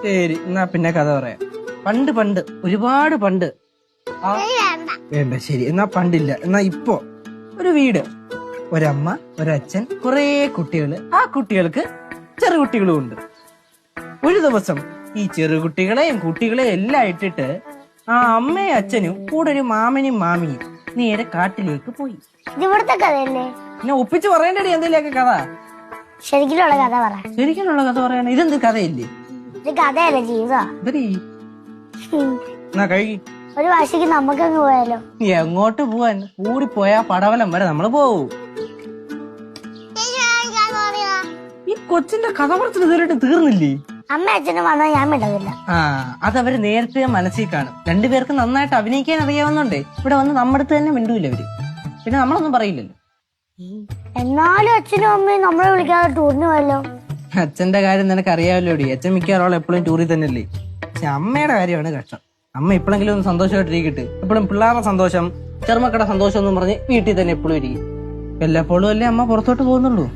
ശരി, എന്നാ പിന്നെ കഥ പറയാം. പണ്ട് ഒരുപാട് പണ്ട്. വേണ്ട, ശരി, എന്നാ പണ്ടില്ല. എന്നാ ഇപ്പോ ഒരു വീട്, ഒരമ്മ, ഒരച്ഛൻ, കുറേ കുട്ടികള്. ആ കുട്ടികൾക്ക് ചെറുകുട്ടികളും ഉണ്ട്. ഒരു ദിവസം ഈ ചെറുകുട്ടികളെയും കുട്ടികളെയും എല്ലാം ഇട്ടിട്ട് ആ അമ്മയും അച്ഛനും കൂടെ ഒരു മാമനും മാമിയും നേരെ കാട്ടിലേക്ക് പോയി. ഇവിടുത്തെ കഥയല്ലേ? പിന്നെ ഒപ്പിച്ച് പറയേണ്ടടി എന്തെങ്കിലുമൊക്കെ കഥ. ശരിക്കുള്ള കഥ പറ. ശരിക്കുള്ള കഥ പറയാൻ ഇതെന്ത് കഥയില്ലേ? ഇത് കഥയല്ലേ, ജീവിതം. എന്നാ കഴുകി. ഒരു വാശിക്ക് നമുക്കങ്ങ് പോയാലോ? എങ്ങോട്ട് പോവാൻ? കൂടിപ്പോയാ പടവലം വരെ നമ്മള് പോവും. ഈ കൊച്ചിന്റെ കഥ പറച്ചിൽ ഇതുവരെയായിട്ട് തീർന്നില്ലേ? അമ്മ അച്ഛനും വന്നാൽ ഞാൻ മിണ്ടതില്ല. ആ, അതവര് നേരത്തെ മനസ്സിൽ കാണും. രണ്ടുപേർക്കും നന്നായിട്ട് അഭിനയിക്കാൻ അറിയാവുന്നുണ്ടേ ഇവിടെ വന്ന് നമ്മുടെ അടുത്ത് തന്നെ മിണ്ടൂല അവര്. പിന്നെ നമ്മളൊന്നും പറയില്ലല്ലോ. എന്നാലും അച്ഛനും അമ്മയും നമ്മളെ വിളിക്കാതെ ടൂറിന് പോയല്ലോ. അച്ഛന്റെ കാര്യം നിനക്ക് അറിയാമല്ലോടി. അച്ഛൻ മിക്കവാറും എപ്പോഴും ടൂറിൽ തന്നെയല്ലേ. പക്ഷെ അമ്മയുടെ കാര്യമാണ് കഷ്ടം. അമ്മ എപ്പോഴെങ്കിലും ഒന്ന് സന്തോഷമായിട്ടിരിക്കട്ടെ. എപ്പോഴും പിള്ളേരുടെ സന്തോഷം, ചെറുമക്കളുടെ സന്തോഷം എന്നും പറഞ്ഞ് വീട്ടിൽ തന്നെ എപ്പോഴും ഇരിക്കും. വല്ലപ്പോഴും അല്ലേ അമ്മ പുറത്തോട്ട് പോകുന്നുള്ളൂ.